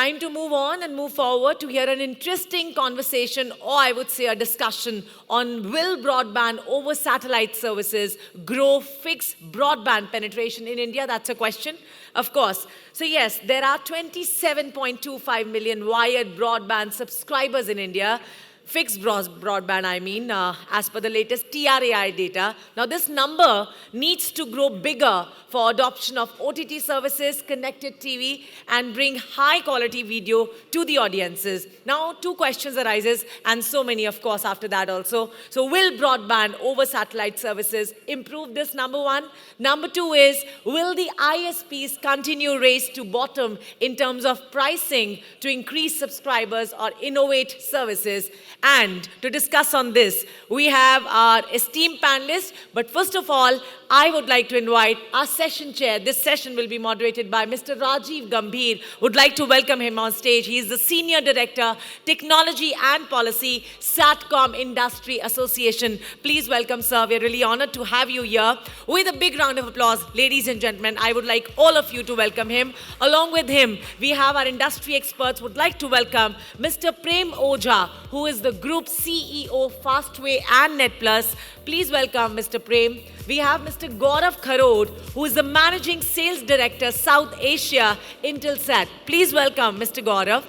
Time to move on and move forward to hear an interesting conversation, or I would say a discussion on will broadband over satellite services grow fixed broadband penetration in India? That's a question, of course. So yes, there are 27.25 million wired broadband subscribers in India. Fixed broadband, I mean, as per the latest TRAI data. Now, this number needs to grow bigger for adoption of OTT services, connected TV, and bring high-quality video to the audiences. Now, two questions arises, and so many, of course, after that also. So, will broadband over satellite services improve this, number one? Number two is, will the ISPs continue race to bottom in terms of pricing to increase subscribers or innovate services? And to discuss on this, we have our esteemed panelists. But first of all, I would like to invite our session chair. This session will be moderated by Mr. Rajeev Gambhir. Would like to welcome him on stage. He is the Senior Director, Technology and Policy, Satcom Industry Association. Please welcome, sir. We're really honored to have you here. With a big round of applause, ladies and gentlemen, I would like all of you to welcome him. Along with him, we have our industry experts. Would like to welcome Mr. Prem Ojha, who is the Group CEO, Fastway and Netplus. Please welcome Mr. Prem. We have Mr. Gaurav Kharod, who is the Managing Sales Director, South Asia, Intelsat. Please welcome Mr. Gaurav.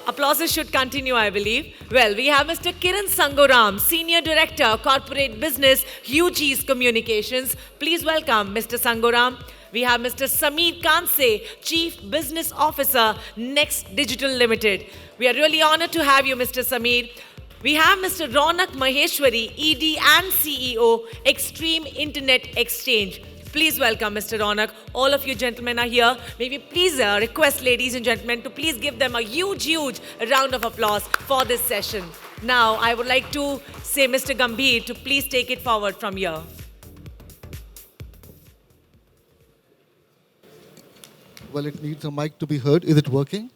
Applauses should continue, I believe. Well, we have Mr. Kiran Sangoram, Senior Director, Corporate Business, Hughes Communications. Please welcome Mr. Sangoram. We have Mr. Kanse, Chief Business Officer, NXTDIGITAL Limited. We are really honored to have you, Mr. Sameer. We have Mr. Raunak Maheshwari, ED and CEO, Extreme Internet Exchange. Please welcome Mr. Raunak. All of you gentlemen are here. May we please request ladies and gentlemen to please give them a huge round of applause for this session. Now, I would like to say Mr. Gambhir to please take it forward from here. Well, it needs a mic to be heard. Is it working?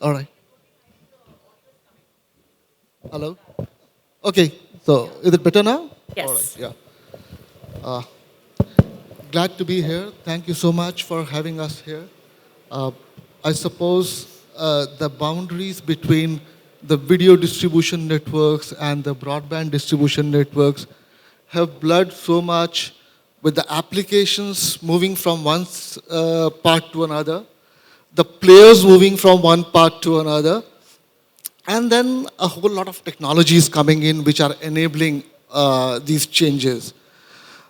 All right. Hello? Okay, so is it better now? Yes. All right, yeah. Glad to be here. Thank you so much for having us here. I suppose the boundaries between the video distribution networks and the broadband distribution networks have blurred so much with the applications moving from one part to another, the players moving from one part to another, and then a whole lot of technologies coming in which are enabling these changes.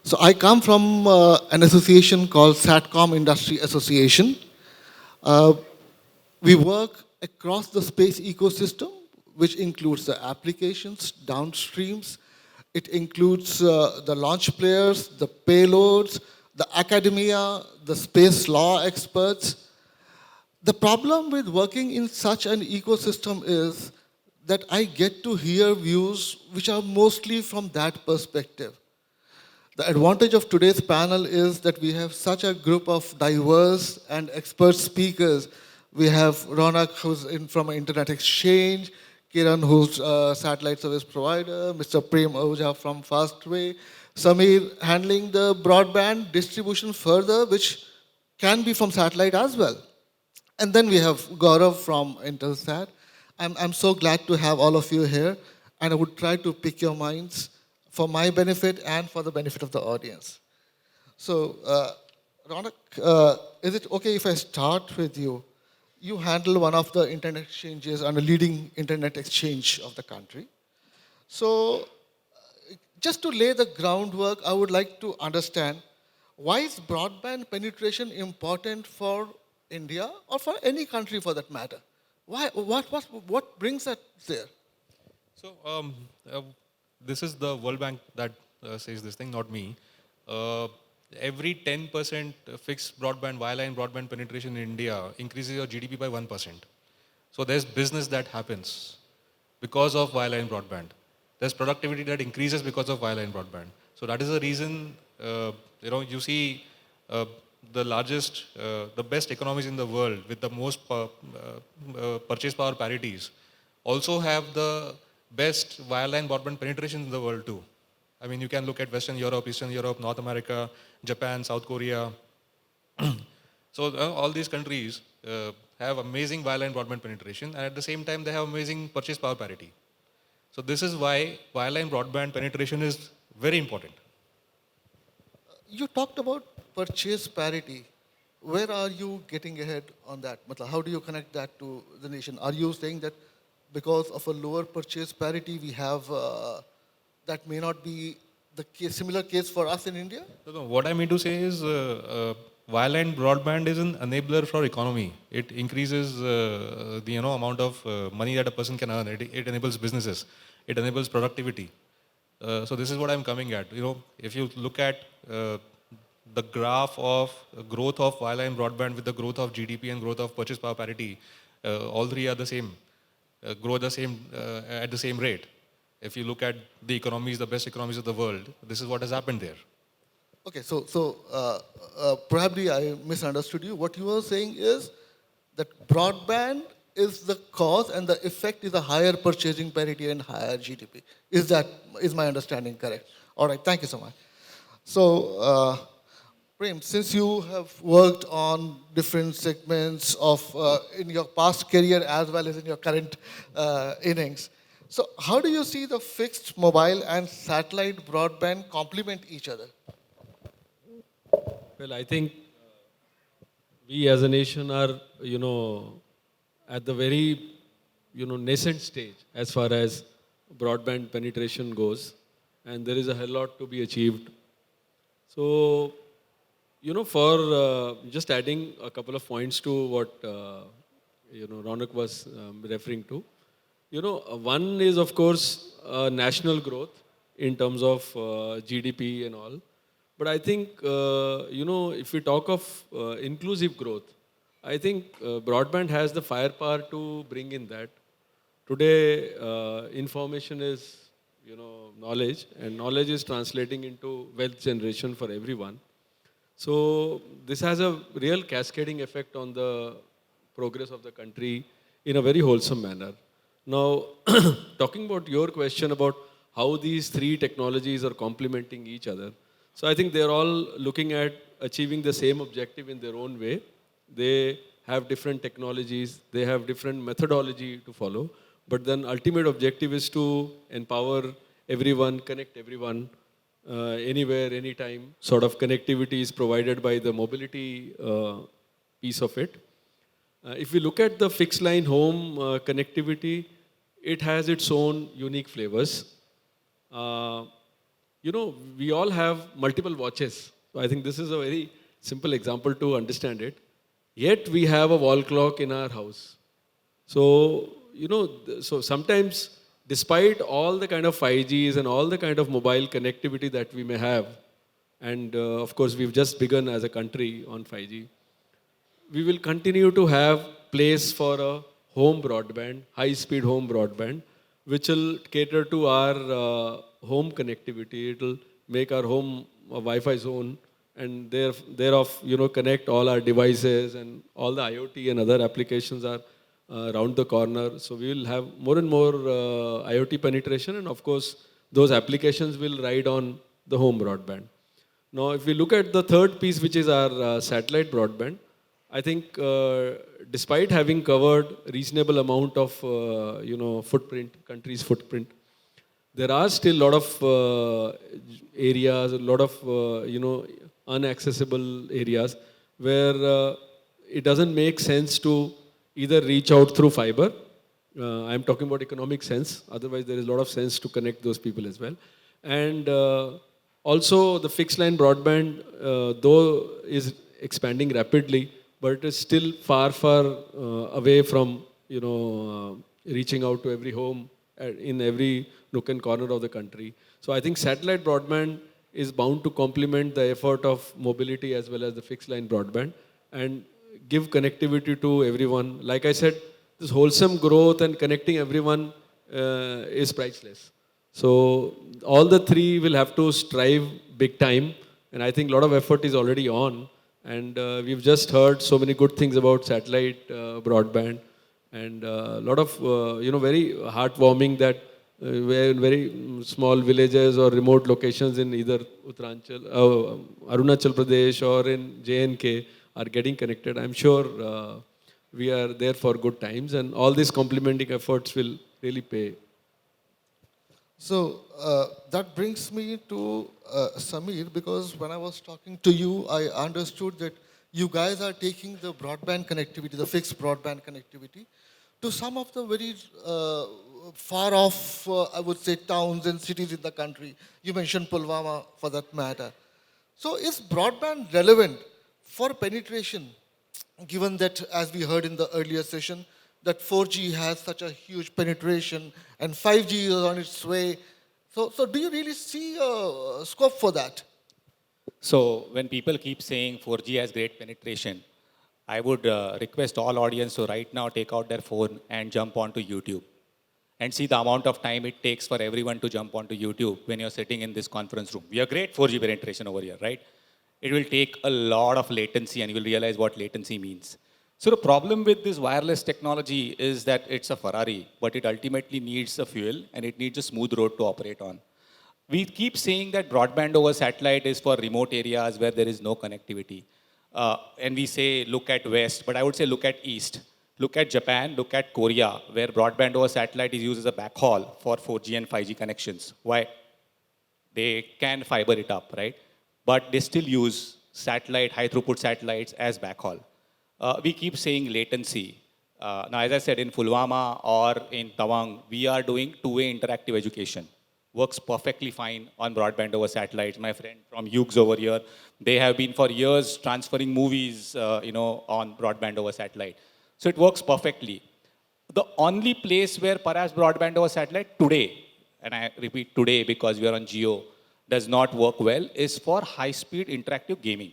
So I come from an association called Satcom Industry Association. We work across the space ecosystem, which includes the applications, downstreams. It includes the launch players, the payloads, the academia, the space law experts. The problem with working in such an ecosystem is that I get to hear views which are mostly from that perspective. The advantage of today's panel is that we have such a group of diverse and expert speakers. We have Raunak, who's from an internet exchange, Kiran, who's a satellite service provider, Mr. Prem Ojha from Fastway, Sameer handling the broadband distribution further, which can be from satellite as well. And then we have Gaurav from Intelsat. I'm so glad to have all of you here, and I would try to pick your minds for my benefit and for the benefit of the audience. So, Raunak, is it okay if I start with you? You handle one of the internet exchanges and a leading internet exchange of the country. So, just to lay the groundwork, I would like to understand, why is broadband penetration important for India or for any country for that matter? Why? What brings us there? So, this is the World Bank that says this thing, not me. Every 10% fixed broadband, wireline broadband penetration in India increases your GDP by 1%. So there's business that happens because of wireline broadband. There's productivity that increases because of wireline broadband. So that is the reason, you see the largest, the best economies in the world with the most purchase power parities also have the best wireline broadband penetration in the world too. I mean, you can look at Western Europe, Eastern Europe, North America, Japan, South Korea. So all these countries have amazing wireline broadband penetration, and at the same time, they have amazing purchase power parity. So this is why wireline broadband penetration is very important. You talked about purchase parity. Where are you getting ahead on that? How do you connect that to the nation? Are you saying that because of a lower purchase parity, we have that may not be the case, similar case for us in India? No, what I mean to say is wireline broadband is an enabler for economy. It increases the amount of money that a person can earn. It enables businesses. It enables productivity. So this is what I'm coming at. If you look at the graph of growth of wireline broadband with the growth of GDP and growth of purchase power parity, all three are the same, grow the same at the same rate. If you look at the economies, the best economies of the world, this is what has happened there. Okay, so probably I misunderstood you. What you were saying is that broadband is the cause and the effect is a higher purchasing parity and higher GDP. Is my understanding correct? All right, thank you so much. So, Prem, since you have worked on different segments of in your past career as well as in your current innings, so how do you see the fixed, mobile, and satellite broadband complement each other? Well, I think we as a nation are, at the very, nascent stage as far as broadband penetration goes, and there is a hell lot to be achieved. So, for just adding a couple of points to what, Raunak was referring to, one is, of course, national growth in terms of GDP and all. But I think, if we talk of inclusive growth, I think broadband has the firepower to bring in that. Today, information is, knowledge, and knowledge is translating into wealth generation for everyone. So this has a real cascading effect on the progress of the country in a very wholesome manner. Now, talking about your question about how these three technologies are complementing each other. So I think they're all looking at achieving the same objective in their own way. They have different technologies, they have different methodology to follow, but then ultimate objective is to empower everyone, connect everyone, anywhere, anytime. Sort of connectivity is provided by the mobility piece of it. If we look at the fixed line home connectivity, it has its own unique flavors. We all have multiple watches. So I think this is a very simple example to understand it. Yet we have a wall clock in our house. So, so sometimes despite all the kind of 5Gs and all the kind of mobile connectivity that we may have, and of course we've just begun as a country on 5G, we will continue to have place for a home broadband, high-speed home broadband, which will cater to our home connectivity. It will make our home a Wi-Fi zone, and thereof, connect all our devices, and all the IoT and other applications are around the corner. So we will have more and more IoT penetration, and of course, those applications will ride on the home broadband. Now, if we look at the third piece, which is our satellite broadband, I think despite having covered reasonable amount of footprint, country's footprint, there are still a lot of areas, a lot of unaccessible areas where it doesn't make sense to either reach out through fiber. I'm talking about economic sense. Otherwise, there is a lot of sense to connect those people as well. And also, the fixed line broadband, though is expanding rapidly, but it is still far, far away from reaching out to every home in every nook and corner of the country. So I think satellite broadband is bound to complement the effort of mobility as well as the fixed line broadband and give connectivity to everyone. Like I said, this wholesome growth and connecting everyone is priceless. So all the three will have to strive big time, and I think a lot of effort is already on. And we've just heard so many good things about satellite broadband, and a lot of very heartwarming that where in very small villages or remote locations in either Arunachal Pradesh or in J&K are getting connected. I'm sure we are there for good times, and all these complementing efforts will really pay. So that brings me to Samir, because when I was talking to you, I understood that you guys are taking the broadband connectivity, the fixed broadband connectivity, to some of the very far off, I would say, towns and cities in the country. You mentioned Pulwama for that matter. So is broadband relevant for penetration, given that, as we heard in the earlier session, that 4G has such a huge penetration and 5G is on its way? So do you really see a scope for that? So when people keep saying 4G has great penetration, I would request all audience to right now take out their phone and jump onto YouTube and see the amount of time it takes for everyone to jump onto YouTube when you're sitting in this conference room. We have great 4G penetration over here, right? It will take a lot of latency and you will realize what latency means. So the problem with this wireless technology is that it's a Ferrari, but it ultimately needs a fuel and it needs a smooth road to operate on. We keep saying that broadband over satellite is for remote areas where there is no connectivity. And we say, look at West, but I would say look at East. Look at Japan, look at Korea, where broadband over satellite is used as a backhaul for 4G and 5G connections. Why? They can fiber it up, right? But they still use satellite, high throughput satellites as backhaul. We keep saying latency. Now, as I said, in Pulwama or in Tawang, we are doing two-way interactive education. Works perfectly fine on broadband over satellites. My friend from Hughes over here, they have been for years transferring movies, on broadband over satellite. So it works perfectly. The only place where perhaps broadband over satellite today, and I repeat today because we are on Geo, does not work well is for high-speed interactive gaming.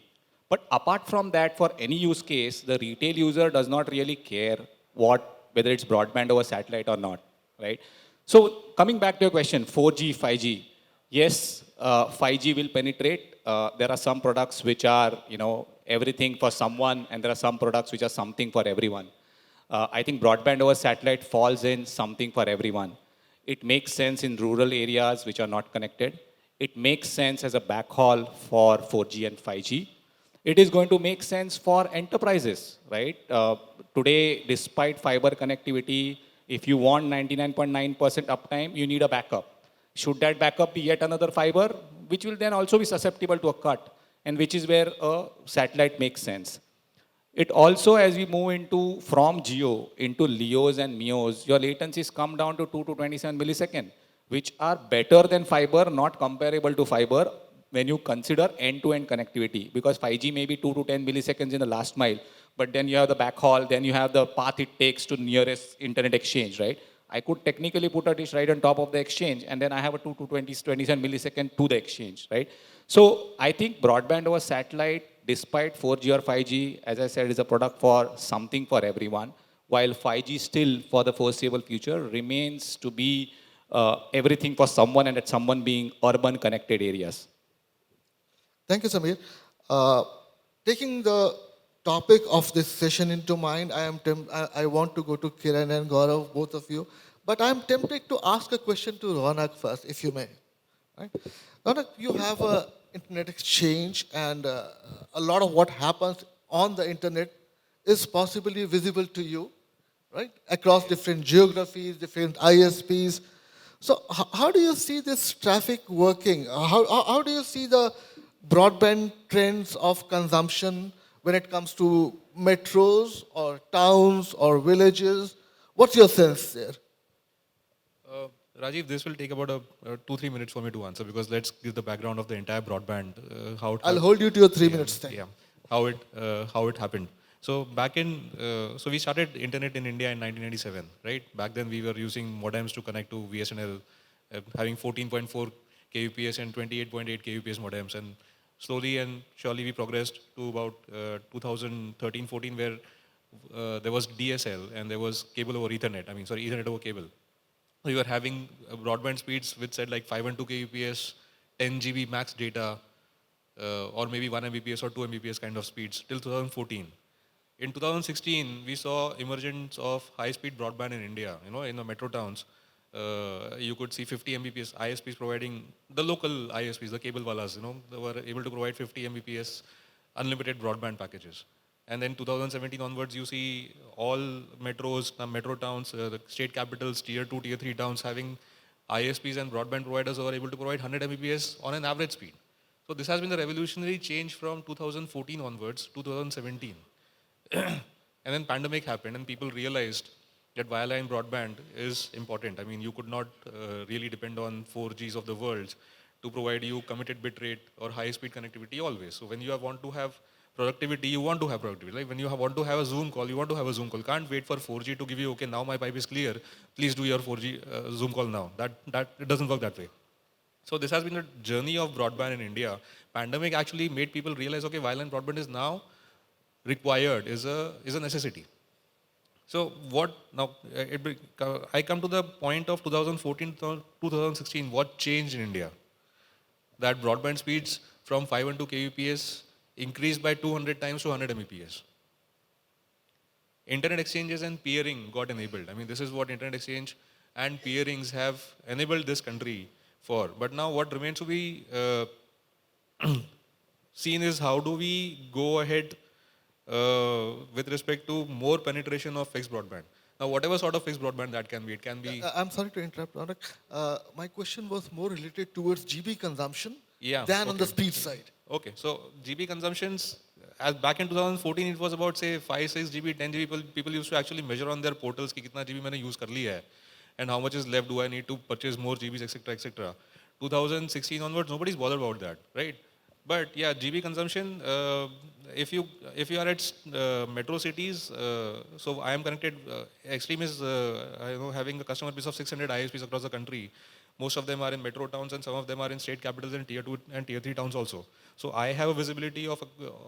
But apart from that, for any use case, the retail user does not really care whether it's broadband over satellite or not, right? So coming back to your question, 4G, 5G, yes, 5G will penetrate. There are some products which are, everything for someone, and there are some products which are something for everyone. I think broadband over satellite falls in something for everyone. It makes sense in rural areas which are not connected. It makes sense as a backhaul for 4G and 5G. It is going to make sense for enterprises, right? Today, despite fiber connectivity, if you want 99.9% uptime, you need a backup. Should that backup be yet another fiber, which will then also be susceptible to a cut, and which is where a satellite makes sense. It also, as we move from Geo into LEOs and MEOs, your latencies come down to 2 to 27 milliseconds, which are better than fiber, not comparable to fiber when you consider end-to-end connectivity. Because 5G may be 2 to 10 milliseconds in the last mile, but then you have the backhaul, then you have the path it takes to nearest internet exchange, right? I could technically put a dish right on top of the exchange, and then I have a 2 to 27 millisecond to the exchange, right? So I think broadband over satellite, despite 4G or 5G, as I said, is a product for something for everyone, while 5G still, for the foreseeable future, remains to be everything for someone, and that someone being urban connected areas. Thank you, Samir. Taking the topic of this session into mind, I want to go to Kiran and Gaurav, both of you. But I'm tempted to ask a question to Raunak first, if you may. Right? Raunak, you have an internet exchange, and a lot of what happens on the internet is possibly visible to you, right? Across different geographies, different ISPs. So how do you see this traffic working? How do you see the broadband trends of consumption when it comes to metros or towns or villages? What's your sense there? Rajeev, this will take about 2-3 minutes for me to answer, because let's give the background of the entire broadband. I'll hold you to your 3 minutes thing. Yeah, how it happened. So so we started internet in India in 1997, right? Back then we were using modems to connect to VSNL, having 14.4 kbps and 28.8 kbps modems, and slowly and surely we progressed to about 2013-14, where there was DSL and there was cable over Ethernet. Ethernet over cable. We were having broadband speeds which said like 5 and 2 kbps, 10 GB max data, or maybe 1 Mbps or 2 Mbps kind of speeds till 2014. In 2016, we saw emergence of high-speed broadband in India. In the metro towns, you could see 50 Mbps ISPs providing, the local ISPs, the cable wallas, they were able to provide 50 Mbps unlimited broadband packages. And then 2017 onwards, you see all metros, metro towns, the state capitals, tier 2, tier 3 towns having ISPs and broadband providers who are able to provide 100 Mbps on an average speed. So this has been the revolutionary change from 2014 onwards to 2017. And then pandemic happened and people realized that wireline broadband is important. I mean, you could not really depend on 4Gs of the world to provide you committed bit rate or high speed connectivity always. So when you want to have productivity, you want to have productivity. Like when you want to have a Zoom call, you want to have a Zoom call. Can't wait for 4G to give you, okay, now my pipe is clear. Please do your 4G Zoom call now. It doesn't work that way. So this has been a journey of broadband in India. Pandemic actually made people realize, okay, wireline broadband is now required, is a necessity. So what now? I come to the point of 2014 to 2016. What changed in India? That broadband speeds from 512 kbps increased by 200 times to 100 Mbps. Internet exchanges and peering got enabled. I mean, this is what internet exchange and peerings have enabled this country for. But now what remains to be seen is how do we go ahead with respect to more penetration of fixed broadband. Now, whatever sort of fixed broadband that can be, it can be... I'm sorry to interrupt, Raunak. My question was more related towards GB consumption than on the speed side. Okay, so GB consumptions, as back in 2014, it was about say 5, 6 GB, 10 GB. People used to actually measure on their portals कि कितना GB मैंने use कर लिया है, and how much is left. Do I need to purchase more GBs, etc., etc. 2016 onwards, nobody's bothered about that, right? But yeah, GB consumption. If you are at metro cities, so I am connected. Extreme is having a customer base of 600 ISPs across the country. Most of them are in metro towns and some of them are in state capitals and tier 2 and tier 3 towns also. So I have a visibility of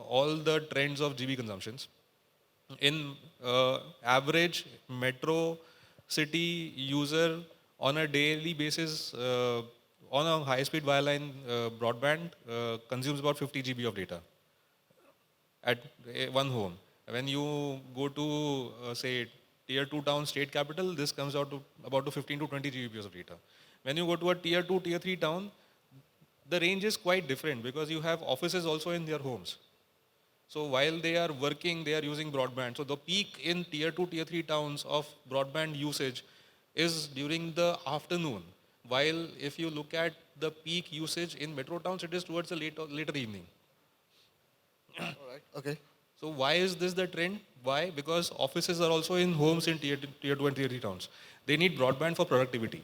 all the trends of GB consumptions. In average metro city user on a daily basis on a high-speed wireline broadband consumes about 50 GB of data at one home. When you go to say tier 2 town state capital, this comes out to about 15 to 20 GB of data. When you go to a tier 2, tier 3 town, the range is quite different because you have offices also in their homes. So while they are working, they are using broadband. So the peak in tier 2, tier 3 towns of broadband usage is during the afternoon. While if you look at the peak usage in metro towns, it is towards the later evening. All right. Okay. So why is this the trend? Why? Because offices are also in homes in tier 2 and tier 3 towns. They need broadband for productivity.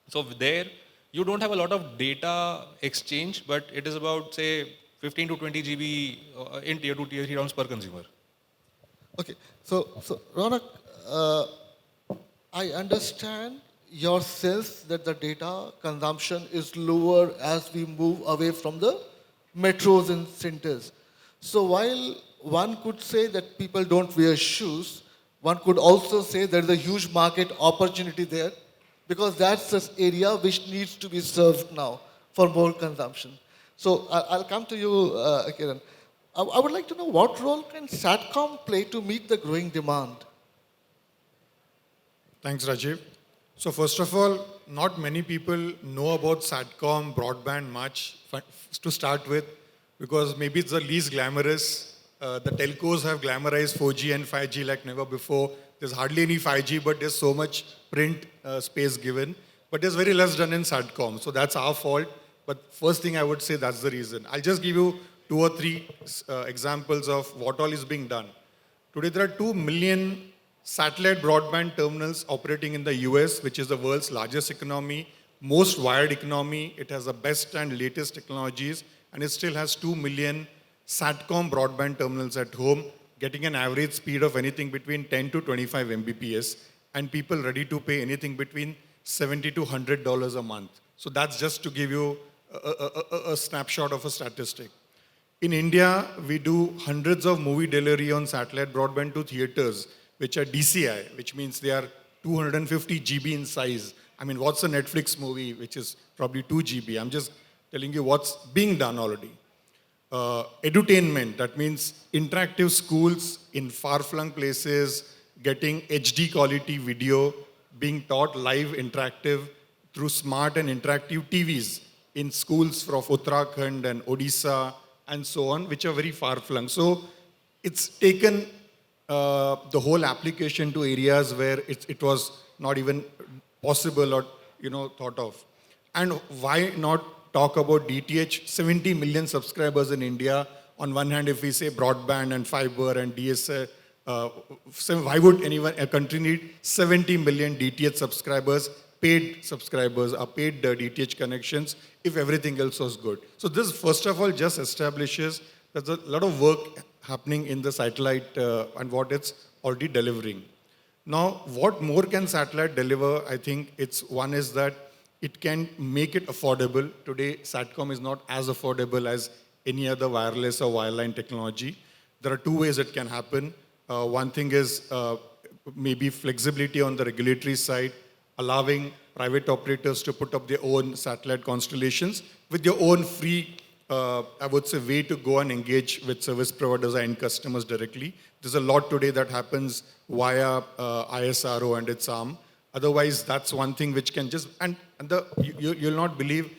So there, you don't have a lot of data exchange, but it is about, say, 15 to 20 GB in tier 2, tier 3 towns per consumer. Okay. So Raunak, I understand your sense that the data consumption is lower as we move away from the metros and centers. So while one could say that people don't wear shoes, one could also say there is a huge market opportunity there because that's an area which needs to be served now for more consumption. So I'll come to you, Kiran. I would like to know what role can Satcom play to meet the growing demand? Thanks, Rajeev. So first of all, not many people know about Satcom broadband much to start with because maybe it's the least glamorous. The telcos have glamorized 4G and 5G like never before. There's hardly any 5G, but there's so much print space given. But there's very less done in Satcom. So that's our fault. But first thing I would say that's the reason. I'll just give you 2 or 3 examples of what all is being done. Today there are 2 million satellite broadband terminals operating in the US, which is the world's largest economy, most wired economy. It has the best and latest technologies, and it still has 2 million Satcom broadband terminals at home, getting an average speed of anything between 10 to 25 Mbps, and people ready to pay anything between $70 to $100 a month. So that's just to give you a snapshot of a statistic. In India, we do hundreds of movie delivery on satellite broadband to theaters, which are DCI, which means they are 250 GB in size. I mean, what's a Netflix movie, which is probably 2 GB? I'm just telling you what's being done already. Edutainment, that means interactive schools in far-flung places, getting HD quality video, being taught live interactive through smart and interactive TVs in schools from Uttarakhand and Odisha and so on, which are very far-flung. So it's taken the whole application to areas where it was not even possible or thought of. And why not talk about DTH? 70 million subscribers in India. On one hand, if we say broadband and fiber and DSL, so why would a country need 70 million DTH subscribers, paid subscribers, or paid DTH connections if everything else was good? So this, first of all, just establishes there's a lot of work happening in the satellite and what it's already delivering. Now, what more can satellite deliver? I think one is that it can make it affordable. Today, Satcom is not as affordable as any other wireless or wireline technology. There are two ways it can happen. One thing is maybe flexibility on the regulatory side, allowing private operators to put up their own satellite constellations with their own free, I would say, way to go and engage with service providers and customers directly. There's a lot today that happens via ISRO and its arm. Otherwise, that's one thing which can just, you'll not believe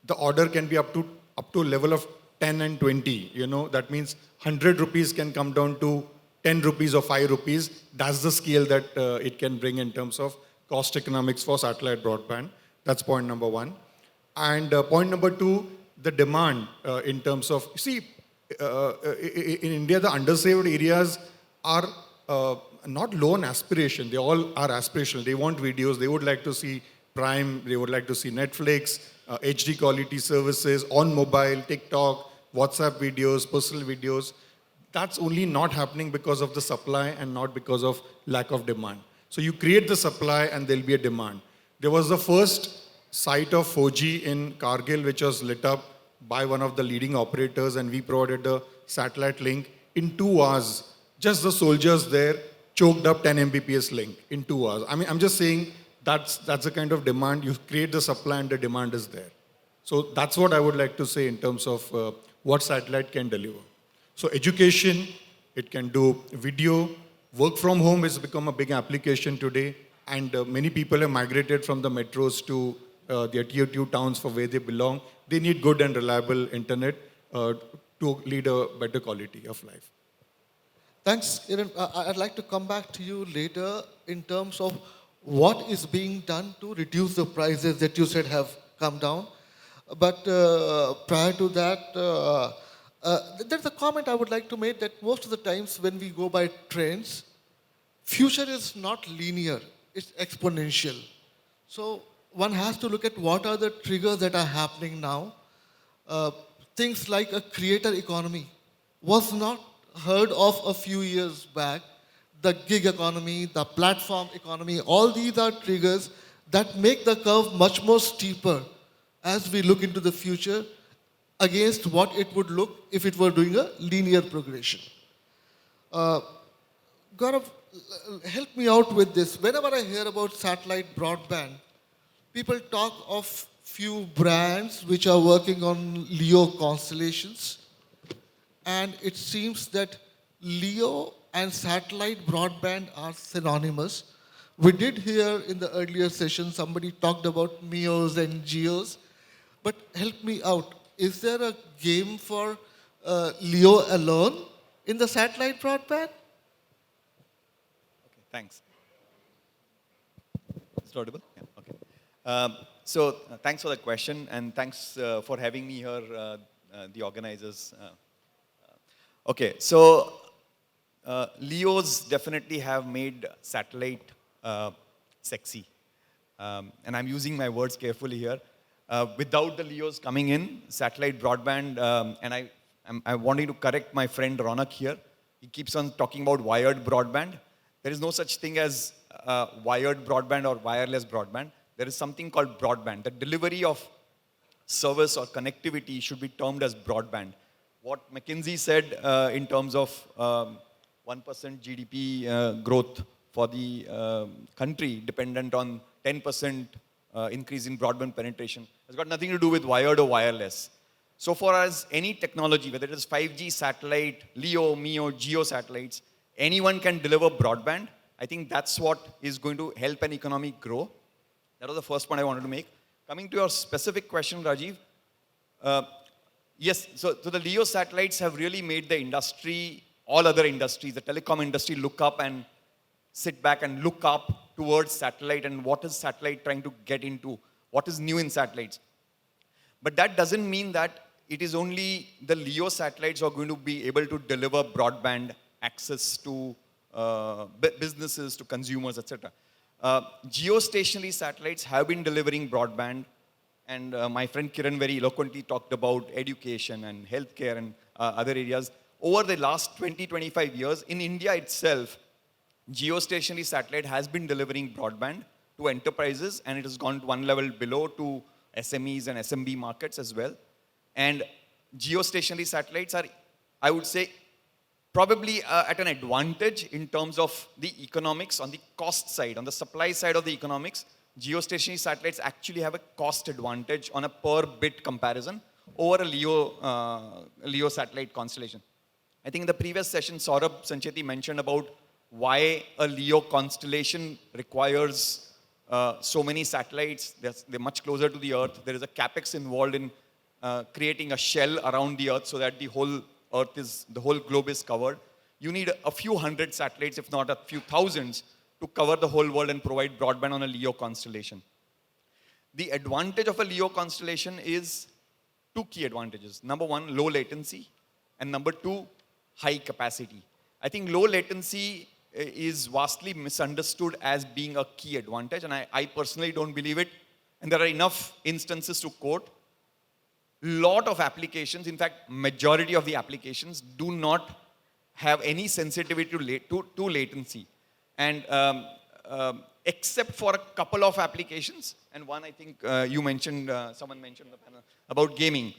the order can be up to a level of 10 and 20. That means 100 rupees can come down to 10 rupees or 5 rupees. That's the scale that it can bring in terms of cost economics for satellite broadband. That's point number one. And point number two, the demand in terms of, in India, the underserved areas are not low on aspiration. They all are aspirational. They want videos. They would like to see Prime. They would like to see Netflix, HD quality services on mobile, TikTok, WhatsApp videos, personal videos. That's only not happening because of the supply and not because of lack of demand. So you create the supply and there'll be a demand. There was the first site of 4G in Kargil, which was lit up by one of the leading operators, and we provided the satellite link in 2 hours. Just the soldiers there choked up 10 Mbps link in 2 hours. I'm just saying that's the kind of demand. You create the supply and the demand is there. So that's what I would like to say in terms of what satellite can deliver. So education, it can do video. Work from home has become a big application today, and many people have migrated from the metros to their tier 2 towns for where they belong. They need good and reliable internet to lead a better quality of life. Thanks, Kiran. I'd like to come back to you later in terms of what is being done to reduce the prices that you said have come down. But prior to that, there's a comment I would like to make that most of the times when we go by trends, future is not linear, it's exponential. So one has to look at what are the triggers that are happening now. Things like a creator economy was not heard of a few years back. The gig economy, the platform economy, all these are triggers that make the curve much more steeper as we look into the future against what it would look if it were doing a linear progression. Gaurav, help me out with this. Whenever I hear about satellite broadband, people talk of few brands which are working on LEO constellations. And it seems that LEO and satellite broadband are synonymous. We did hear in the earlier session, somebody talked about MEOs and GEOs. But help me out. Is there a game for LEO alone in the satellite broadband? Okay, thanks. Is it audible? Yeah, okay. Thanks for the question, and thanks for having me here, the organizers. Okay, so LEOs definitely have made satellite sexy. And I'm using my words carefully here. Without the LEOs coming in, satellite broadband, and I'm wanting to correct my friend Raunak here. He keeps on talking about wired broadband. There is no such thing as wired broadband or wireless broadband. There is something called broadband. The delivery of service or connectivity should be termed as broadband. What McKinsey said in terms of 1% GDP growth for the country dependent on 10% increase in broadband penetration has got nothing to do with wired or wireless. So far as any technology, whether it is 5G satellite, LEO, MEO, GEO satellites, anyone can deliver broadband. I think that's what is going to help an economy grow. That was the first point I wanted to make. Coming to your specific question, Rajeev, yes, so the LEO satellites have really made the industry all other industries, the telecom industry, look up and sit back and look up towards satellite and what is satellite trying to get into, what is new in satellites. But that doesn't mean that it is only the LEO satellites who are going to be able to deliver broadband access to businesses, to consumers, etc. Geostationary satellites have been delivering broadband, and my friend Kiran very eloquently talked about education and healthcare and other areas. Over the last 20-25 years, in India itself, geostationary satellite has been delivering broadband to enterprises, and it has gone one level below to SMEs and SMB markets as well. And geostationary satellites are, I would say, probably at an advantage in terms of the economics on the cost side. On the supply side of the economics, geostationary satellites actually have a cost advantage on a per bit comparison over a LEO satellite constellation. I think in the previous session, Saurabh Sancheti mentioned about why a LEO constellation requires so many satellites. They're much closer to the Earth. There is a capex involved in creating a shell around the Earth so that the whole the whole globe is covered. You need a few hundred satellites, if not a few thousands, to cover the whole world and provide broadband on a LEO constellation. The advantage of a LEO constellation is two key advantages. Number one, low latency, and number two, high capacity. I think low latency is vastly misunderstood as being a key advantage, and I personally don't believe it. And there are enough instances to quote. Lot of applications, in fact, majority of the applications do not have any sensitivity to latency. And except for a couple of applications, and one I think you mentioned, someone mentioned on the panel, about gaming.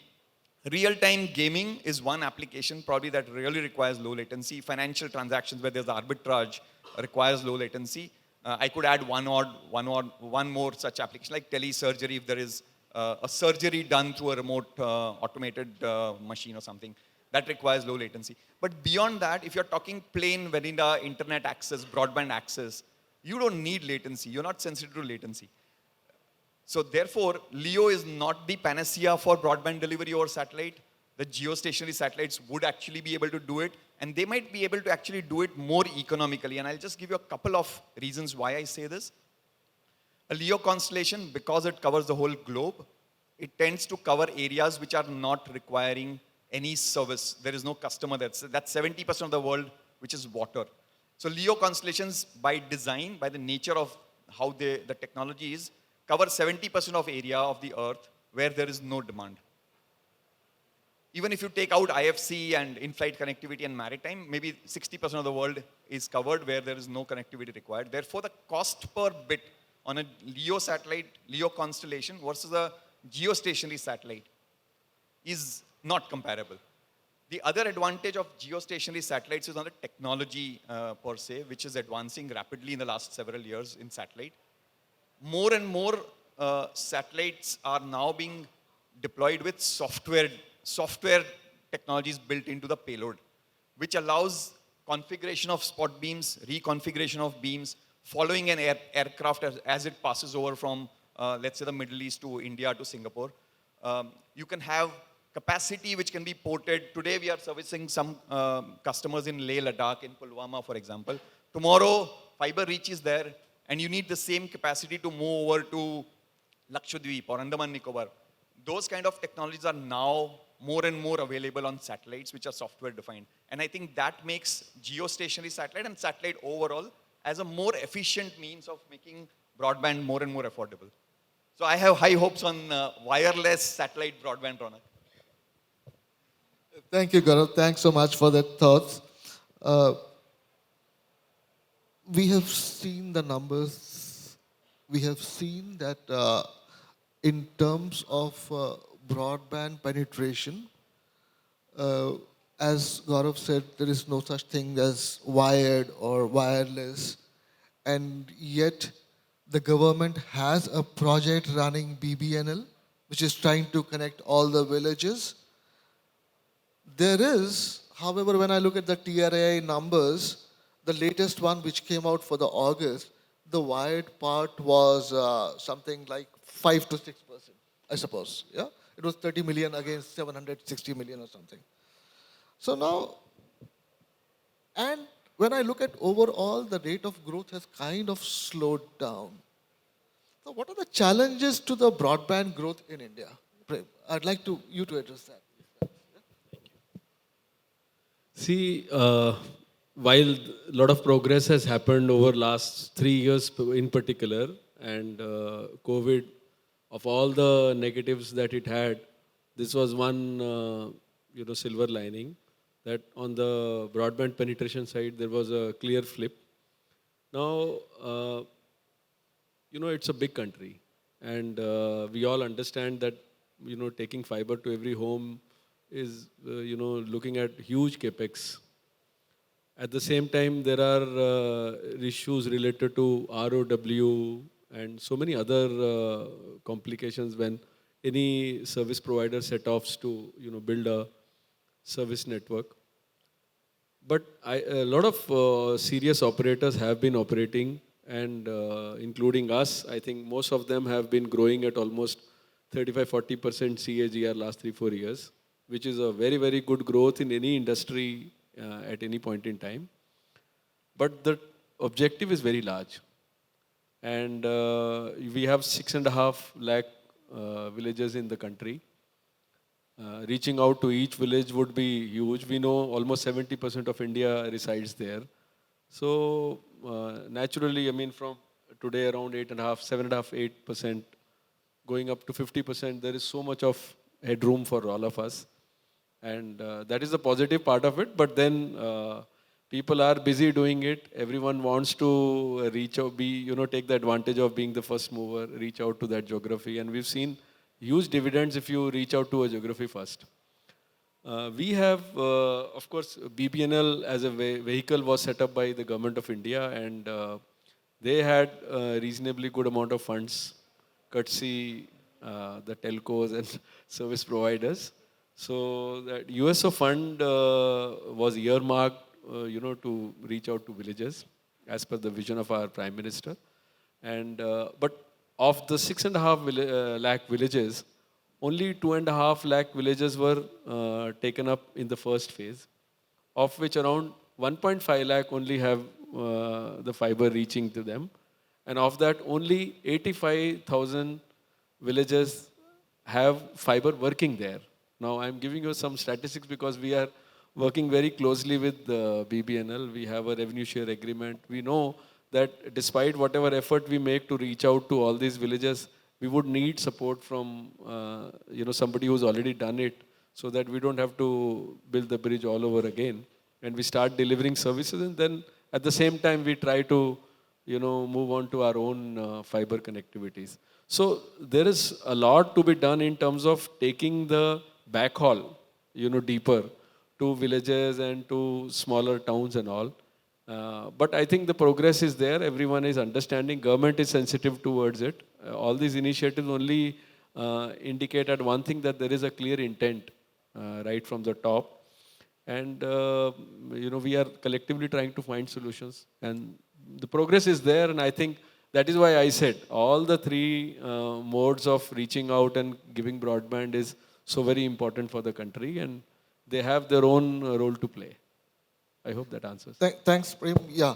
Real-time gaming is one application probably that really requires low latency. Financial transactions where there's arbitrage requires low latency. I could add one more such application, like telesurgery, if there is a surgery done through a remote automated machine or something. That requires low latency. But beyond that, if you're talking plain vanilla internet access, broadband access, you don't need latency. You're not sensitive to latency. So therefore, LEO is not the panacea for broadband delivery over satellite. The geostationary satellites would actually be able to do it, and they might be able to actually do it more economically. And I'll just give you a couple of reasons why I say this. A LEO constellation, because it covers the whole globe, it tends to cover areas which are not requiring any service. There is no customer. That's 70% of the world, which is water. So LEO constellations, by design, by the nature of how the technology is, cover 70% of area of the Earth where there is no demand. Even if you take out IFC and in-flight connectivity and maritime, maybe 60% of the world is covered where there is no connectivity required. Therefore, the cost per bit on a LEO satellite, LEO constellation versus a geostationary satellite is not comparable. The other advantage of geostationary satellites is on the technology per se, which is advancing rapidly in the last several years in satellite. More and more satellites are now being deployed with software technologies built into the payload, which allows configuration of spot beams, reconfiguration of beams, following an aircraft as it passes over from, let's say, the Middle East to India to Singapore. You can have capacity which can be ported. Today we are servicing some customers in Leh, Ladakh, in Pulwama, for example. Tomorrow, fiber reach is there, and you need the same capacity to move over to Lakshadweep or Andaman Nicobar. Those kind of technologies are now more and more available on satellites, which are software defined. And I think that makes geostationary satellite and satellite overall as a more efficient means of making broadband more and more affordable. So I have high hopes on wireless satellite broadband, Raunak. Thank you, Gaurav. Thanks so much for that thoughts. We have seen the numbers. We have seen that in terms of broadband penetration, as Gaurav said, there is no such thing as wired or wireless, and yet the government has a project running BBNL, which is trying to connect all the villages. There is, however, when I look at the TRAI numbers, the latest one which came out for the August, the wired part was something like 5 to 6%, I suppose. Yeah, it was 30 million against 760 million or something. So now, And when I look at overall, the rate of growth has kind of slowed down. So what are the challenges to the broadband growth in India? Prem, I'd like you to address that. See, while a lot of progress has happened over last 3 years in particular, and COVID, of all the negatives that it had, this was one silver lining, that on the broadband penetration side there was a clear flip. Now, it's a big country, and we all understand that taking fiber to every home is looking at huge capex. At the same time, there are issues related to ROW and so many other complications when any service provider set offs to build a service network. But a lot of serious operators have been operating, and including us, I think most of them have been growing at almost 35-40% CAGR last 3-4 years, which is a very, very good growth in any industry at any point in time. But the objective is very large. And we have 6.5 lakh villages in the country. Reaching out to each village would be huge. We know almost 70% of India resides there. So naturally, I mean, from today around 8.5, 7.5, 8%, going up to 50%, there is so much of headroom for all of us. And that is the positive part of it. But then people are busy doing it. Everyone wants to reach out, take the advantage of being the first mover, reach out to that geography. And we've seen huge dividends if you reach out to a geography first. We have, of course, BBNL as a vehicle was set up by the government of India, and they had a reasonably good amount of funds, courtesy the telcos and service providers. So that USO fund was earmarked, to reach out to villages as per the vision of our Prime Minister. And but of the 6.5 lakh villages, only 2.5 lakh villages were taken up in the first phase, of which around 1.5 lakh only have the fiber reaching to them. And of that, only 85,000 villages have fiber working there. Now, I'm giving you some statistics because we are working very closely with BBNL. We have a revenue share agreement. We know that despite whatever effort we make to reach out to all these villages, we would need support from somebody who's already done it, so that we don't have to build the bridge all over again. And we start delivering services, and then at the same time we try to move on to our own fiber connectivities. So there is a lot to be done in terms of taking the backhaul, deeper to villages and to smaller towns and all. But I think the progress is there. Everyone is understanding. Government is sensitive towards it. All these initiatives only indicate at one thing, that there is a clear intent right from the top. And, we are collectively trying to find solutions. And the progress is there. And I think that is why I said all the three modes of reaching out and giving broadband is so very important for the country. And they have their own role to play. I hope that answers. Thanks, Prem. Yeah.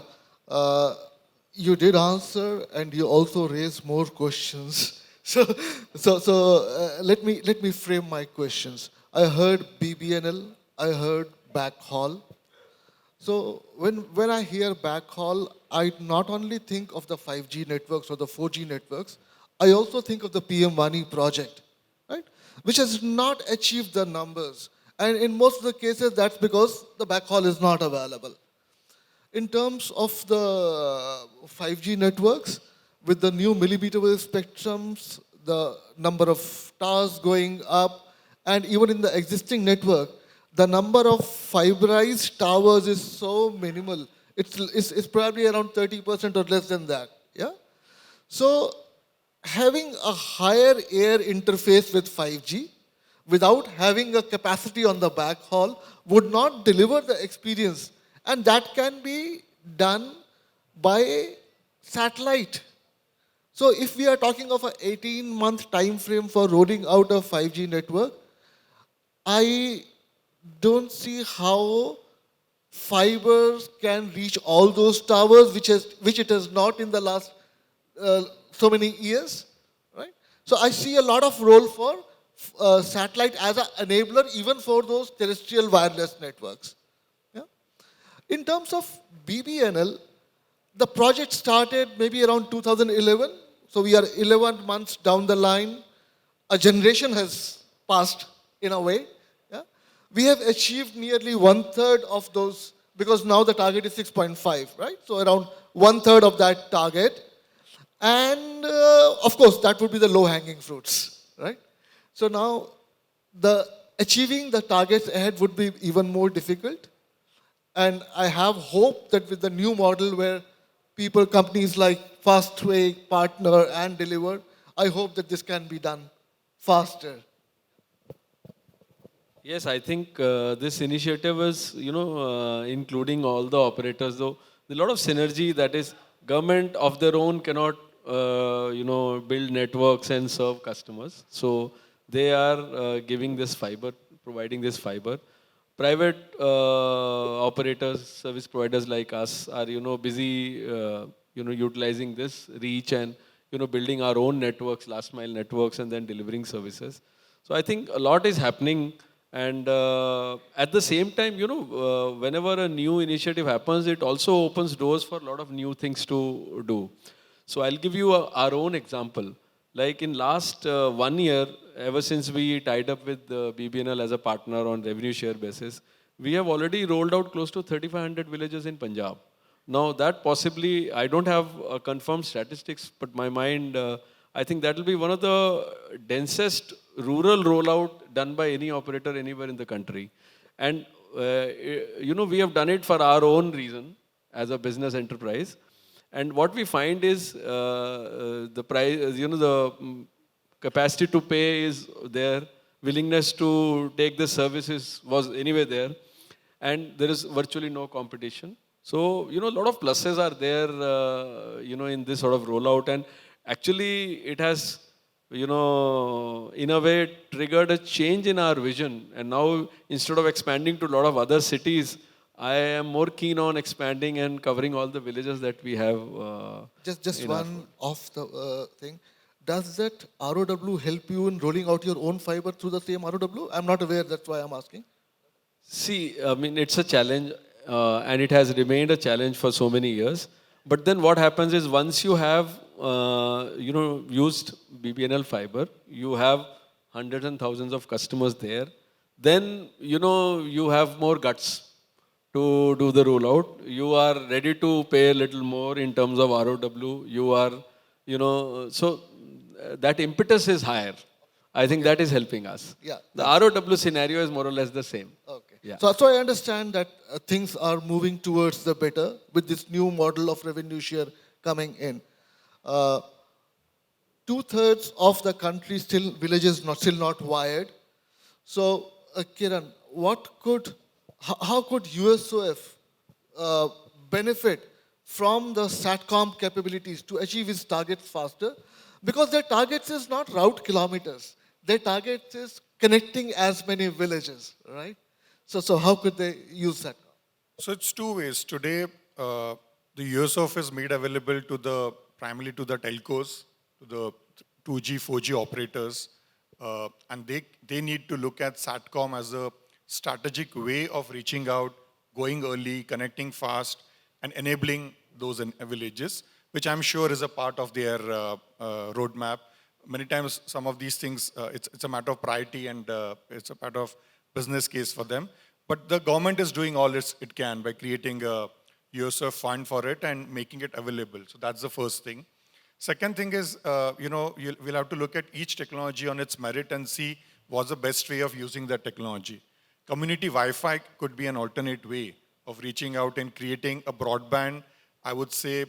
You did answer, and you also raised more questions. So let me frame my questions. I heard BBNL, I heard backhaul. So when I hear backhaul, I not only think of the 5G networks or the 4G networks, I also think of the PM WANI project, right? Which has not achieved the numbers. And in most of the cases, that's because the backhaul is not available. In terms of the 5G networks, with the new millimeter wave spectrums, the number of towers going up, and even in the existing network, the number of fiberized towers is so minimal. It's probably around 30% or less than that. Yeah. So having a higher air interface with 5G, without having a capacity on the backhaul, would not deliver the experience. And that can be done by satellite. So if we are talking of an 18-month time frame for rolling out a 5G network, I don't see how fiber can reach all those towers, which it has not in the last so many years, right? So I see a lot of role for satellite as an enabler, even for those terrestrial wireless networks. Yeah? In terms of BBNL, the project started maybe around 2011. So we are 11 months down the line. A generation has passed in a way. Yeah? We have achieved nearly 1/3 of those, because now the target is 6.5, right? So around 1/3 of that target. And of course, that would be the low-hanging fruits, right? So now achieving the targets ahead would be even more difficult. And I have hope that with the new model where companies like Fastway, partner and deliver, I hope that this can be done faster. Yes, I think this initiative is, including all the operators, though, a lot of synergy that is government of their own cannot, build networks and serve customers. So they are giving this fiber, providing this fiber. Private operators, service providers like us are, busy, utilizing this reach and, building our own networks, last mile networks, and then delivering services. So I think a lot is happening. And at the same time, whenever a new initiative happens, it also opens doors for a lot of new things to do. So I'll give you our own example. Like in last 1 year, ever since we tied up with BBNL as a partner on revenue share basis, we have already rolled out close to 3,500 villages in Punjab. Now that possibly, I don't have confirmed statistics, but my mind, I think that will be one of the densest rural rollout done by any operator anywhere in the country. And, we have done it for our own reason as a business enterprise. And what we find is the price, capacity to pay is there, willingness to take the services was anyway there, and there is virtually no competition. So, a lot of pluses are there, in this sort of rollout. And actually, it has, in a way, triggered a change in our vision. And now, instead of expanding to a lot of other cities, I am more keen on expanding and covering all the villages that we have. Just one off the thing. Does that ROW help you in rolling out your own fiber through the same ROW? I'm not aware, that's why I'm asking. See, I mean, it's a challenge, and it has remained a challenge for so many years. But then what happens is once you have, used BBNL fiber, you have hundreds and thousands of customers there, then, you have more guts to do the rollout. You are ready to pay a little more in terms of ROW. You are, so that impetus is higher. I think that is helping us. Yeah. The ROW scenario is more or less the same. Okay. Yeah. So I understand that things are moving towards the better with this new model of revenue share coming in. 2/3 of the country villages still not wired. So Kiran, how could USOF benefit from the Satcom capabilities to achieve its targets faster? Because their targets is not route kilometers. Their target is connecting as many villages, right? So how could they use that? So it's two ways. Today, the USOF is made available primarily to the telcos, to the 2G, 4G operators, and they need to look at Satcom as a strategic way of reaching out, going early, connecting fast, and enabling those villages, which I'm sure is a part of their roadmap. Many times, some of these things, it's a matter of priority and it's a part of business case for them. But the government is doing all it can by creating a USOF fund for it and making it available. So that's the first thing. Second thing is, we'll have to look at each technology on its merit and see what's the best way of using that technology. Community Wi-Fi could be an alternate way of reaching out and creating a broadband, I would say,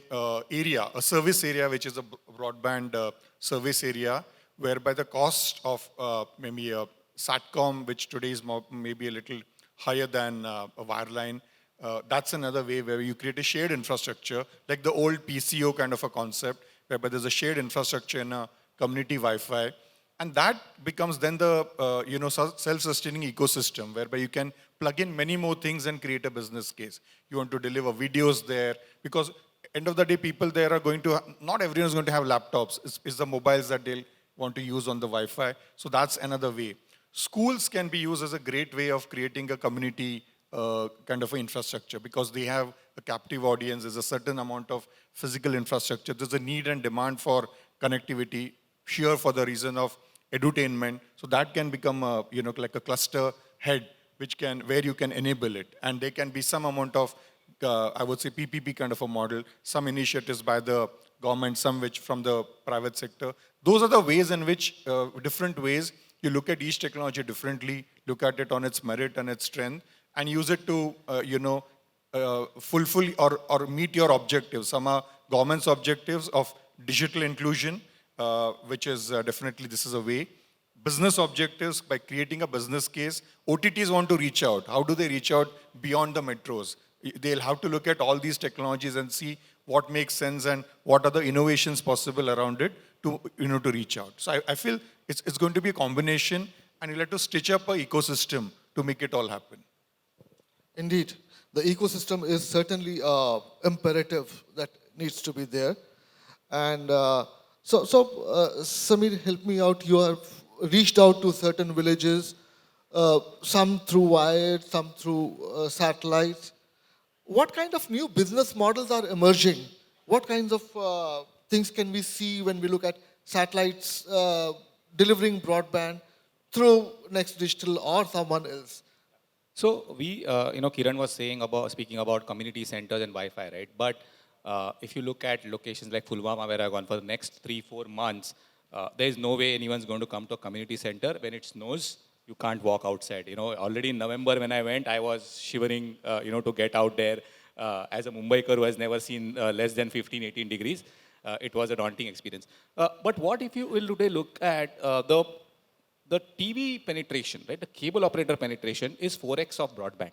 area, a service area, which is a broadband service area, whereby the cost of maybe a Satcom, which today is maybe a little higher than a wireline, that's another way where you create a shared infrastructure, like the old PCO kind of a concept, whereby there's a shared infrastructure in a community Wi-Fi, And that becomes then the self-sustaining ecosystem whereby you can plug in many more things and create a business case. You want to deliver videos there because end of the day, people there are going to, not everyone is going to have laptops. It's the mobiles that they'll want to use on the Wi-Fi. So that's another way. Schools can be used as a great way of creating a community kind of infrastructure because they have a captive audience. There's a certain amount of physical infrastructure. There's a need and demand for connectivity, sheer for the reason of edutainment. So that can become a, like a cluster head, where you can enable it. And there can be some amount of, I would say PPP kind of a model, some initiatives by the government, some which from the private sector. Those are the ways in which, different ways, you look at each technology differently, look at it on its merit and its strength, and use it to, fulfill or meet your objectives. Some are government's objectives of digital inclusion, which is definitely, this is a way. Business objectives by creating a business case. OTTs want to reach out. How do they reach out beyond the metros? They'll have to look at all these technologies and see what makes sense and what are the innovations possible around it to, to reach out. So I feel it's going to be a combination and you'll have to stitch up an ecosystem to make it all happen. Indeed, the ecosystem is certainly imperative that needs to be there. And Samir, help me out. You have reached out to certain villages, some through wired, some through satellites. What kind of new business models are emerging? What kinds of things can we see when we look at satellites delivering broadband through NXTDIGITAL or someone else? So we, Kiran was speaking about community centers and Wi-Fi, right? But if you look at locations like Pulwama, where I've gone for the next 3-4 months, there is no way anyone's going to come to a community center. When it snows, you can't walk outside. Already in November when I went, I was shivering, to get out there. As a Mumbaiker who has never seen less than 15, 18 degrees, it was a daunting experience. But what if you will today look at the TV penetration, right? The cable operator penetration is 4x of broadband,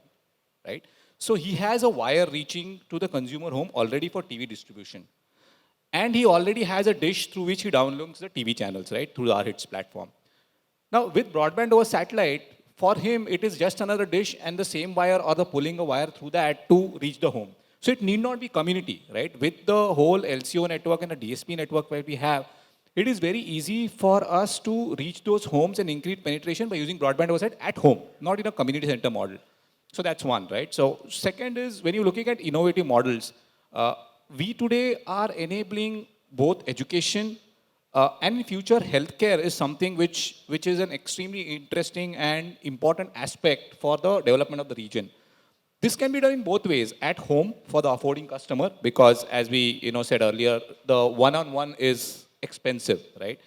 right? So he has a wire reaching to the consumer home already for TV distribution. And he already has a dish through which he downloads the TV channels, right? Through our hits platform. Now with broadband over satellite, for him it is just another dish and the same wire or the pulling a wire through that to reach the home. So it need not be community, right? With the whole LCO network and the DSP network where we have, it is very easy for us to reach those homes and increase penetration by using broadband over satellite at home, not in a community center model. So that's one, right? So second is when you're looking at innovative models, we today are enabling both education and in future healthcare is something which is an extremely interesting and important aspect for the development of the region. This can be done in both ways, at home for the affording customer, because as we said earlier, the one-on-one is expensive, right?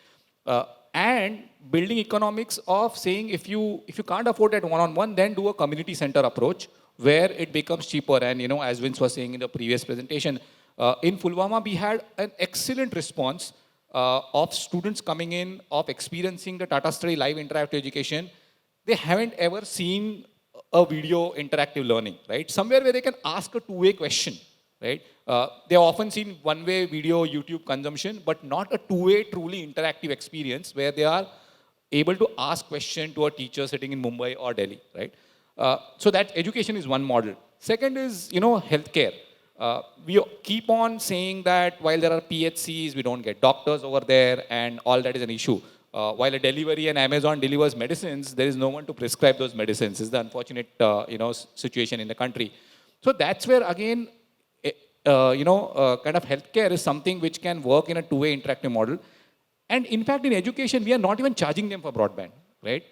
And building economics of saying if you can't afford that one-on-one, then do a community center approach where it becomes cheaper. And as Vince was saying in the previous presentation, in Pulwama we had an excellent response of students coming in, of experiencing the Tata Study live interactive education. They haven't ever seen a video interactive learning, right? Somewhere where they can ask a two-way question, right? They have often seen one-way video YouTube consumption, but not a two-way truly interactive experience where they are able to ask question to a teacher sitting in Mumbai or Delhi, right? So that education is one model. Second is, healthcare. We keep on saying that while there are PHCs, we don't get doctors over there and all that is an issue. While a delivery and Amazon delivers medicines, there is no one to prescribe those medicines. It's the unfortunate, situation in the country. So that's where again, kind of healthcare is something which can work in a two-way interactive model. And in fact, in education, we are not even charging them for broadband, right?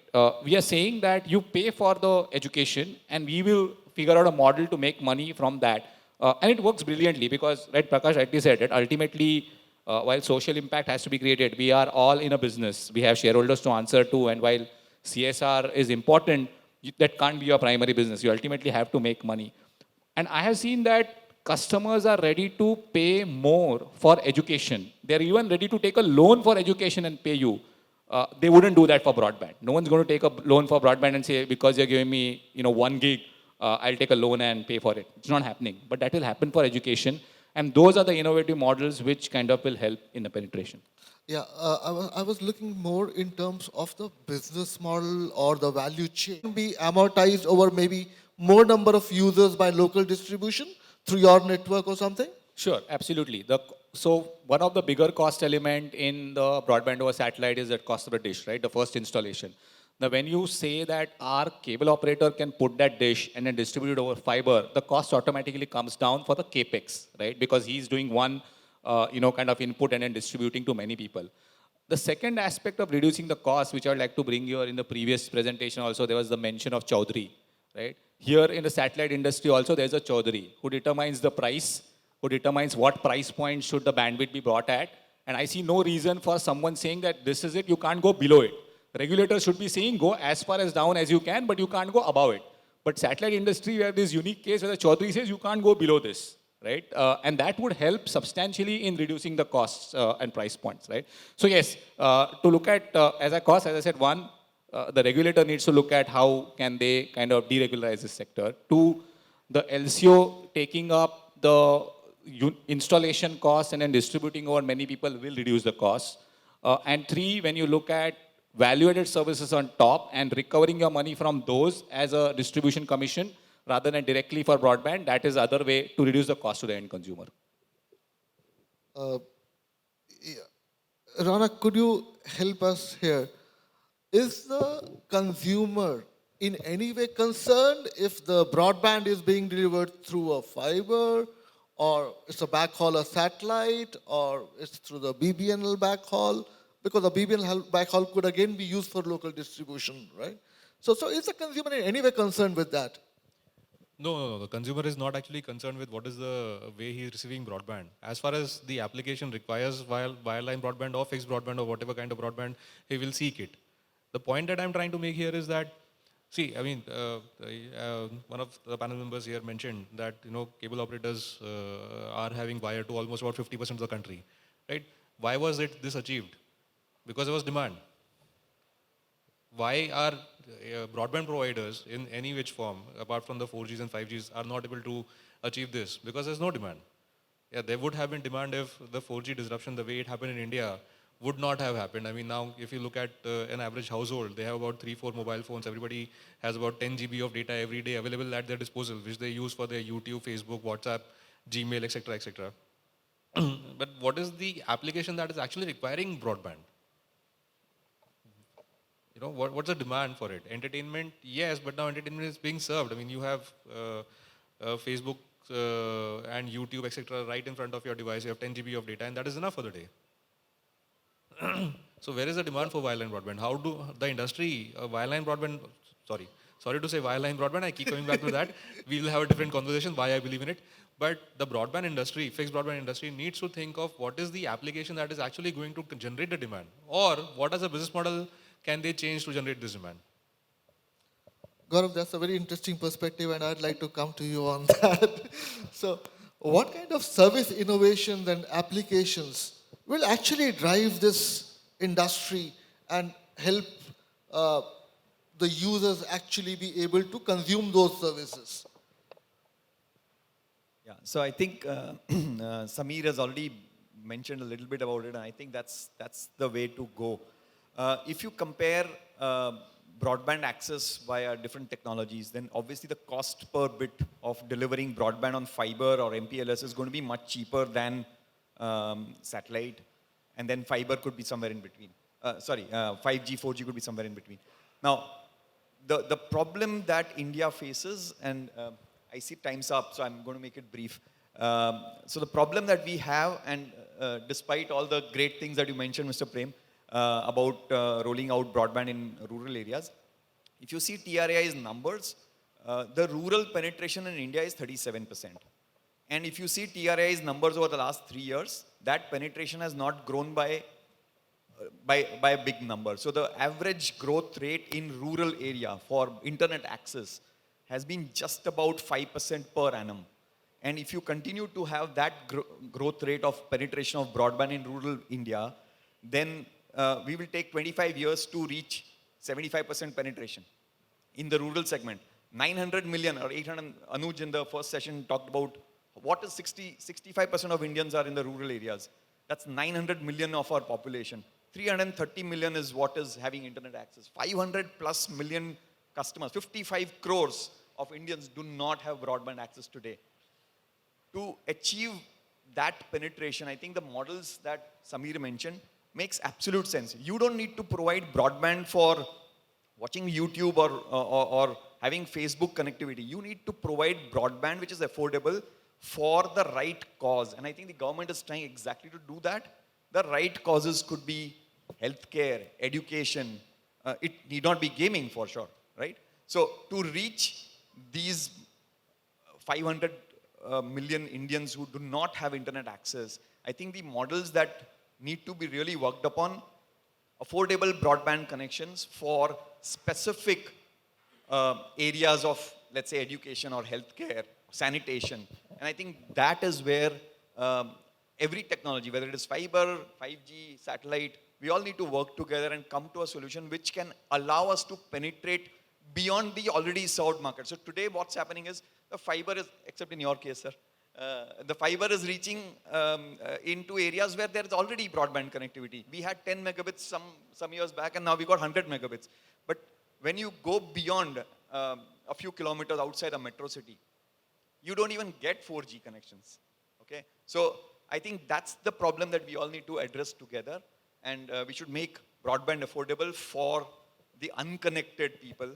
We are saying that you pay for the education and we will figure out a model to make money from that. And it works brilliantly because, right, Prakash rightly said that ultimately, while social impact has to be created, we are all in a business. We have shareholders to answer to, and while CSR is important, that can't be your primary business. You ultimately have to make money. And I have seen that customers are ready to pay more for education. They're even ready to take a loan for education and pay you. They wouldn't do that for broadband. No one's going to take a loan for broadband and say, because you're giving me, 1 gig, I'll take a loan and pay for it. It's not happening. But that will happen for education. And those are the innovative models which kind of will help in the penetration. Yeah, I was looking more in terms of the business model or the value chain be amortized over maybe more number of users by local distribution through your network or something? Sure, absolutely. So one of the bigger cost element in the broadband over satellite is that cost of the dish, right? The first installation. Now, when you say that our cable operator can put that dish and then distribute it over fiber, the cost automatically comes down for the capex, right? Because he's doing one, kind of input and then distributing to many people. The second aspect of reducing the cost, which I would like to bring here in the previous presentation also, there was the mention of Chaudhary, right? Here in the satellite industry also, there's a Chaudhary who determines the price, who determines what price point should the bandwidth be brought at. And I see no reason for someone saying that this is it, you can't go below it. Regulators should be saying go as far as down as you can, but you can't go above it. But satellite industry, we have this unique case where the Chaudhary says you can't go below this, right? And that would help substantially in reducing the costs and price points, right? So yes, to look at as a cost, as I said, one, the regulator needs to look at how can they kind of deregularize this sector. Two, the LCO taking up the installation costs and then distributing over many people will reduce the cost. And three, when you look at value-added services on top and recovering your money from those as a distribution commission rather than directly for broadband, that is other way to reduce the cost to the end consumer. Raunak, could you help us here? Is the consumer in any way concerned if the broadband is being delivered through a fiber, or it's a backhaul, a satellite, or it's through the BBNL backhaul? Because the BBNL backhaul could again be used for local distribution, right? So is the consumer in any way concerned with that? No. The consumer is not actually concerned with what is the way he is receiving broadband. As far as the application requires wireline broadband or fixed broadband or whatever kind of broadband, he will seek it. The point that I'm trying to make here is that, see, I mean, one of the panel members here mentioned that, cable operators are having wire to almost about 50% of the country, right? Why was this achieved? Because there was demand. Why are broadband providers in any which form, apart from the 4Gs and 5Gs, are not able to achieve this? Because there's no demand. Yeah, there would have been demand if the 4G disruption, the way it happened in India, would not have happened. I mean, now if you look at an average household, they have about 3-4 mobile phones. Everybody has about 10 GB of data every day available at their disposal, which they use for their YouTube, Facebook, WhatsApp, Gmail, etc., etc. But what is the application that is actually requiring broadband? What's the demand for it? Entertainment, yes, but now entertainment is being served. I mean, you have Facebook and YouTube, etc., right in front of your device. You have 10 GB of data, and that is enough for the day. So where is the demand for wireline broadband? How do the industry, wireline broadband, sorry to say wireline broadband, I keep coming back to that. We will have a different conversation why I believe in it. But the broadband industry, fixed broadband industry, needs to think of what is the application that is actually going to generate the demand, or what as a business model can they change to generate this demand? Gaurav, that's a very interesting perspective, and I'd like to come to you on that. So, what kind of service innovations and applications will actually drive this industry and help the users actually be able to consume those services? Yeah, so I think Sameer has already mentioned a little bit about it, and I think that's the way to go. If you compare broadband access via different technologies, then obviously the cost per bit of delivering broadband on fiber or MPLS is going to be much cheaper than satellite, and then fiber could be somewhere in between. 5G, 4G could be somewhere in between. Now, the problem that India faces, and I see time's up, so I'm going to make it brief. So the problem that we have, and despite all the great things that you mentioned, Mr. Prem, about rolling out broadband in rural areas, if you see TRAI's numbers, the rural penetration in India is 37%. And if you see TRAI's numbers over the last 3 years, that penetration has not grown by a big number. So the average growth rate in rural area for internet access has been just about 5% per annum. And if you continue to have that growth rate of penetration of broadband in rural India, then we will take 25 years to reach 75% penetration in the rural segment. 900 million or 800, Anuj in the first session talked about what is 65% of Indians are in the rural areas. That's 900 million of our population. 330 million is what is having internet access. 500 plus million customers, 55 crores of Indians do not have broadband access today. To achieve that penetration, I think the models that Samir mentioned makes absolute sense. You don't need to provide broadband for watching YouTube or having Facebook connectivity. You need to provide broadband which is affordable for the right cause. And I think the government is trying exactly to do that. The right causes could be healthcare, education. It need not be gaming for sure, right? So to reach these 500 million Indians who do not have internet access, I think the models that need to be really worked upon, affordable broadband connections for specific areas of, let's say, education or healthcare, sanitation. And I think that is where every technology, whether it is fiber, 5G, satellite, we all need to work together and come to a solution which can allow us to penetrate beyond the already served market. So today what's happening is the fiber is, except in your case, sir, the fiber is reaching into areas where there is already broadband connectivity. We had 10 megabits some years back, and now we got 100 megabits. But when you go beyond a few kilometers outside a metro city, you don't even get 4G connections. Okay? So I think that's the problem that we all need to address together, and we should make broadband affordable for the unconnected people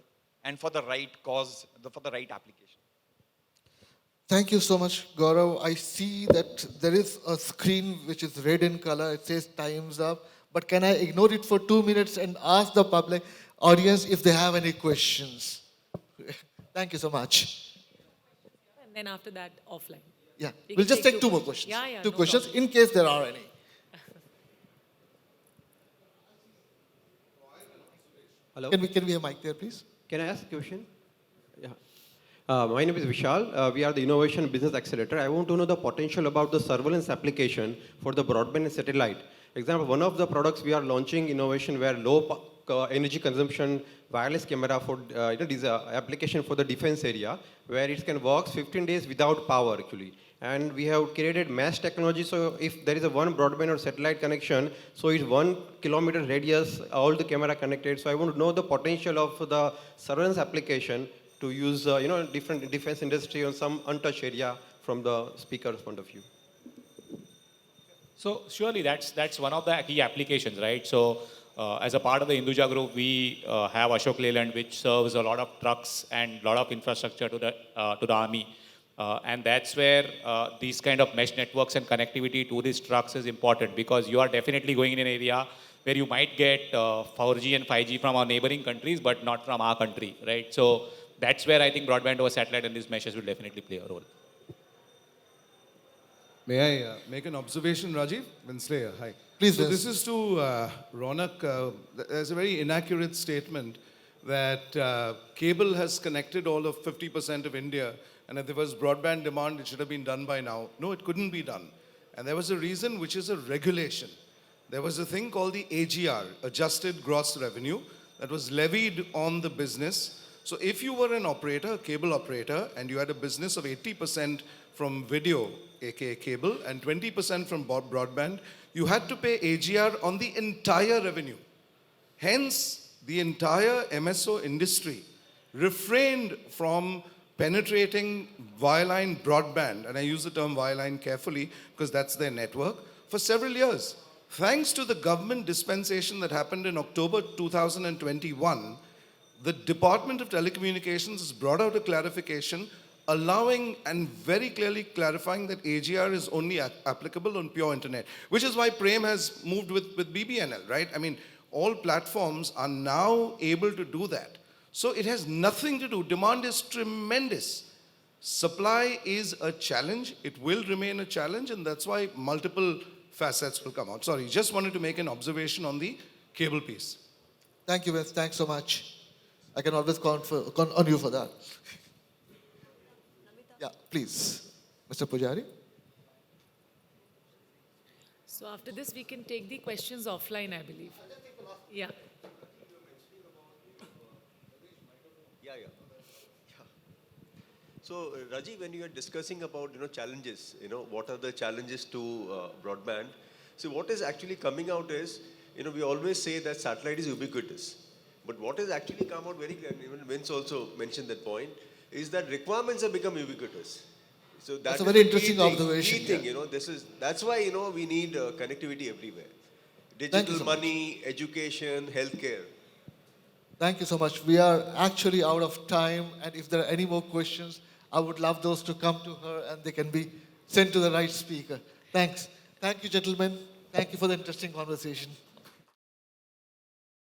and for the right cause, for the right application. Thank you so much, Gaurav. I see that there is a screen which is red in color. It says time's up. But can I ignore it for 2 minutes and ask the public audience if they have any questions? Thank you so much. And then after that, offline. Yeah, We we'll can just take two more questions. Yeah, Two no questions problem. in case there are any. Hello. Can we have a mic there, please? Can I ask a question? Yeah. My name is Vishal. We are the Innovation Business Accelerator. I want to know the potential about the surveillance application for the broadband and satellite. Example, one of the products we are launching innovation where low energy consumption wireless camera for this application for the defense area where it can work 15 days without power actually. And we have created mesh technology, so if there is a one broadband or satellite connection, so it's 1 kilometer radius, all the camera connected. So I want to know the potential of the surveillance application to use different defense industry on some untouched area from the speaker's point of view. So surely that's one of the key applications, right? So as a part of the Hinduja group, we have Ashok Leyland, which serves a lot of trucks and a lot of infrastructure to the army. And that's where these kind of mesh networks and connectivity to these trucks is important, because you are definitely going in an area where you might get 4G and 5G from our neighboring countries, but not from our country, right? So that's where I think broadband over satellite and these meshes will definitely play a role. May I make an observation, Rajeev? Vinslayer, hi. Please, So yes. this is to Raunak. There's a very inaccurate statement that cable has connected all of 50% of India, and if there was broadband demand, it should have been done by now. No, it couldn't be done. And there was a reason, which is a regulation. There was a thing called the AGR, Adjusted Gross Revenue, that was levied on the business. So if you were an operator, a cable operator, and you had a business of 80% from video, aka cable, and 20% from broadband, you had to pay AGR on the entire revenue. Hence, the entire MSO industry refrained from penetrating wireline broadband, and I use the term wireline carefully because that's their network, for several years. Thanks to the government dispensation that happened in October 2021, the Department of Telecommunications has brought out a clarification allowing and very clearly clarifying that AGR is only applicable on pure internet, which is why Prem has moved with BBNL, right? I mean, all platforms are now able to do that. So it has nothing to do. Demand is tremendous. Supply is a challenge. It will remain a challenge, and that's why multiple facets will come out. Sorry, just wanted to make an observation on the cable piece. Thank you, Vince. Thanks so much. I can always count on you for that. Yeah, please. Mr. Pujari. So after this, we can take the questions offline, I believe. Yeah. So, Rajeev, when you are discussing about challenges, what are the challenges to broadband? So, what is actually coming out is, we always say that satellite is ubiquitous, but what has actually come out very clearly, even Vince also mentioned that point, is that requirements have become ubiquitous. So That's a is very the key interesting thing, observation, Key thing, yeah. that's why we need connectivity everywhere. Thank you Digital so much. money, education, healthcare. Thank you so much. We are actually out of time, and if there are any more questions, I would love those to come to her and they can be sent to the right speaker. Thanks. Thank you, gentlemen. Thank you for the interesting conversation.